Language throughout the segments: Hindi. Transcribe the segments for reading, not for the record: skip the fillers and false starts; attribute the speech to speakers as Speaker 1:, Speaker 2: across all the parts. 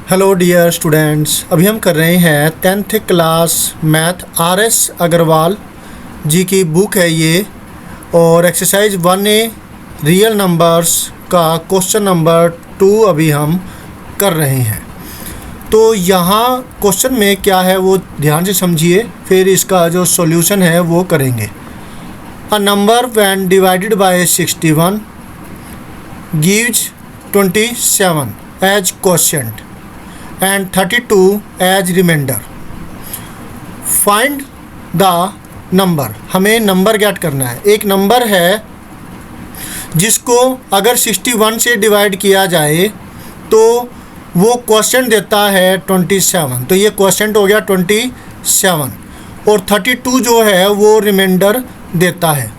Speaker 1: हेलो डियर स्टूडेंट्स, अभी हम कर रहे हैं 10th class math RS Agarwal ji की बुक है ये। और एक्सरसाइज 1A रियल नंबर्स का क्वेश्चन नंबर 2 अभी हम कर रहे हैं। तो यहाँ क्वेश्चन में क्या है वो ध्यान से समझिए, फिर इसका जो सॉल्यूशन है वो करेंगे। A number when divided by 61 gives 27 as quotient and 32 as remainder. Find the number. हमें नंबर गेट करना है। एक नंबर है जिसको अगर 61 से डिवाइड किया जाए तो वो क्वोशिएंट देता है 27। तो ये क्वोशिएंट हो गया 27 और 32 जो है वो रिमाइंडर देता है।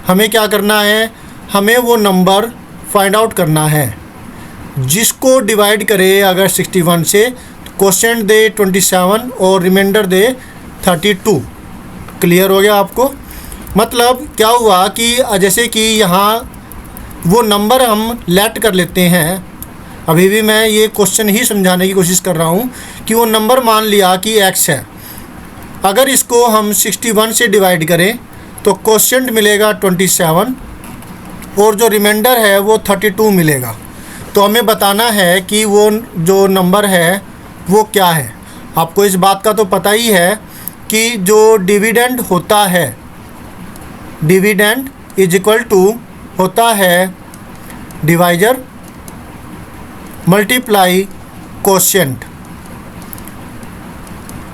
Speaker 1: हमें क्या करना है, हमें वो नंबर फाइंड आउट करना है जिसको डिवाइड करे अगर 61 से, क्वोशिएंट दे 27 और रिमाइंडर दे 32। क्लियर हो गया आपको? मतलब क्या हुआ कि जैसे कि यहाँ वो नंबर हम लेट कर लेते हैं। अभी भी मैं ये क्वेश्चन ही समझाने की कोशिश कर रहा हूँ कि वो नंबर मान लिया कि x है। अगर इसको हम 61 से डिवाइड करें तो क्वोशिएंट मिलेगा 27 और जो रिमाइंडर है वो 32 मिलेगा। तो हमें बताना है कि वो जो नंबर है वो क्या है। आपको इस बात का तो पता ही है कि जो डिविडेंड होता है, डिविडेंड इज इक्वल टू होता है डिवाइजर मल्टीप्लाई क्वोशिएंट।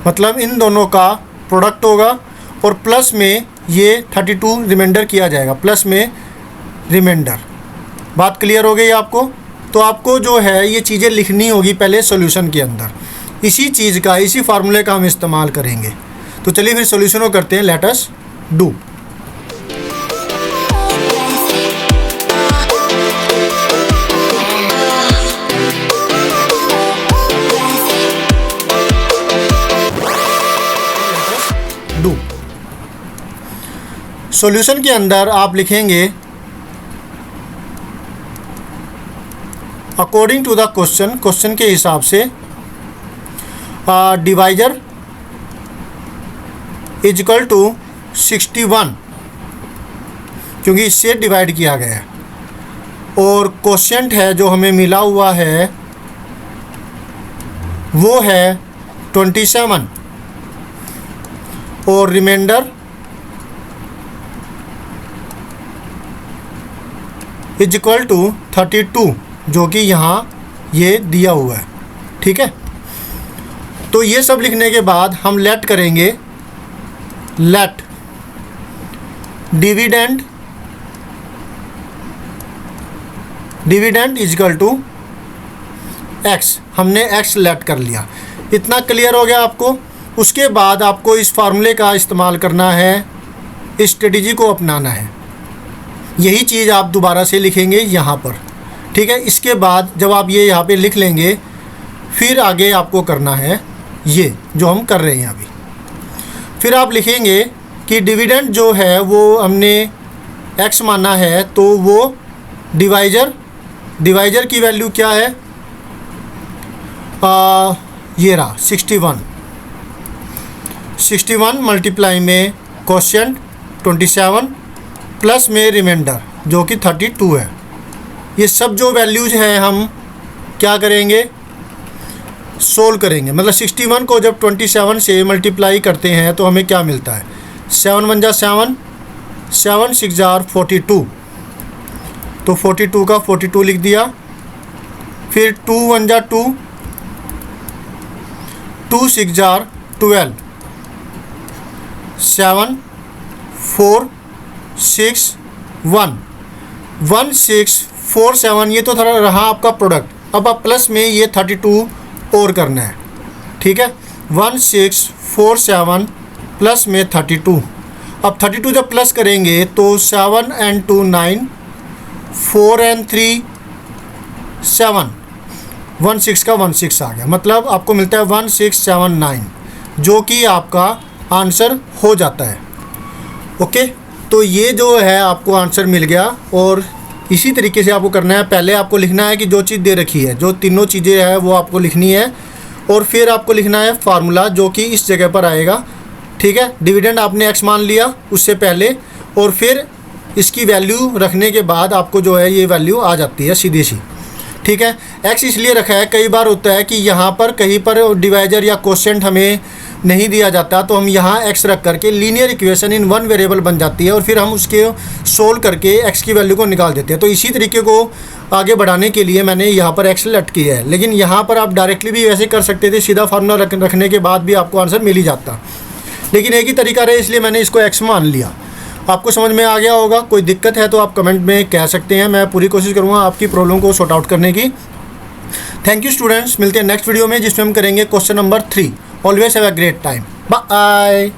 Speaker 1: मतलब इन दोनों का प्रोडक्ट होगा और प्लस में ये 32 रिमाइंडर किया जाएगा, प्लस में रिमाइंडर। बात क्लियर हो गई आपको? तो आपको जो है ये चीज़ें लिखनी होगी पहले सॉल्यूशन के अंदर। इसी चीज़ का, इसी फार्मूले का हम इस्तेमाल करेंगे। तो चलिए फिर सॉल्यूशन को करते हैं। Let us do. Do solution के अंदर आप लिखेंगे according to the question, question के हिसाब से डिवाइजर इज इक्वल टू 61 क्योंकि इससे डिवाइड किया गया है, और क्वोशिएंट है जो हमें मिला हुआ है वो है 27 और रिमाइंडर इज इक्वल टू 32 जो कि यहाँ ये दिया हुआ है। ठीक है, तो ये सब लिखने के बाद हम लेट करेंगे। Let dividend is equal to x. हमने एक्स लेट कर लिया। इतना क्लियर हो गया आपको? उसके बाद आपको इस फार्मूले का इस्तेमाल करना है, इस स्ट्रेटजी को अपनाना है। यही चीज़ आप दोबारा से लिखेंगे यहाँ पर। ठीक है, इसके बाद जब आप ये यहाँ पे लिख लेंगे फिर आगे आपको करना है ये जो हम कर रहे हैं अभी। फिर आप लिखेंगे कि डिविडेंड जो है वो हमने x माना है, तो वो डिवाइजर की वैल्यू क्या है, ये रहा 61 मल्टीप्लाई में क्वोशिएंट 27 प्लस में रिमाइंडर जो कि 32 है। ये सब जो वैल्यूज़ हैं हम क्या करेंगे, सोल्व करेंगे। मतलब 61 को जब 27 से मल्टीप्लाई करते हैं तो हमें क्या मिलता है, 7 1 जा 7, 7 6 जार 42। तो 42 का 42 लिख दिया। फिर 2 1 जा 2, 2 6 जार 12, 7 4 6 1 1 6 4 7। ये तो थोड़ा रहा आपका प्रोडक्ट। अब आप प्लस में ये 32 और करना है। ठीक है, 1 6 4 7 प्लस में 32। अब 32 जब प्लस करेंगे तो 7 and 2 9, 4 and 3 7, 1 6 का 1 6 आ गया। मतलब आपको मिलता है 1 6 7 9 जो कि आपका आंसर हो जाता है। ओके, तो ये जो है आपको आंसर मिल गया और इसी तरीके से आपको करना है। पहले आपको लिखना है कि जो चीज़ दे रखी है, जो तीनों चीज़ें हैं वो आपको लिखनी है, और फिर आपको लिखना है फार्मूला जो कि इस जगह पर आएगा। ठीक है, डिविडेंड आपने x मान लिया उससे पहले, और फिर इसकी वैल्यू रखने के बाद आपको जो है ये वैल्यू आ जाती है सीधी सी। ठीक है, x इसलिए रखा है, कई बार होता है कि यहाँ पर कहीं पर डिवाइजर या कोशेंट हमें नहीं दिया जाता, तो हम यहाँ x रख करके linear equation in one variable बन जाती है, और फिर हम उसके सोल्व करके x की वैल्यू को निकाल देते हैं। तो इसी तरीके को आगे बढ़ाने के लिए मैंने यहाँ पर x लट किया है, लेकिन यहाँ पर आप डायरेक्टली भी वैसे कर सकते थे, सीधा फार्मूला रखने के बाद भी आपको आंसर मिल ही जाता, लेकिन एक ही तरीका रहे इसलिए मैंने इसको x मान लिया। आपको समझ में आ गया होगा। कोई दिक्कत है तो आप कमेंट में कह सकते हैं, मैं पूरी कोशिश करूँगा आपकी प्रॉब्लम को सॉर्ट आउट करने की। थैंक यू स्टूडेंट्स, मिलते हैं नेक्स्ट वीडियो में जिसमें हम करेंगे question number 3। Always have a great time, bye.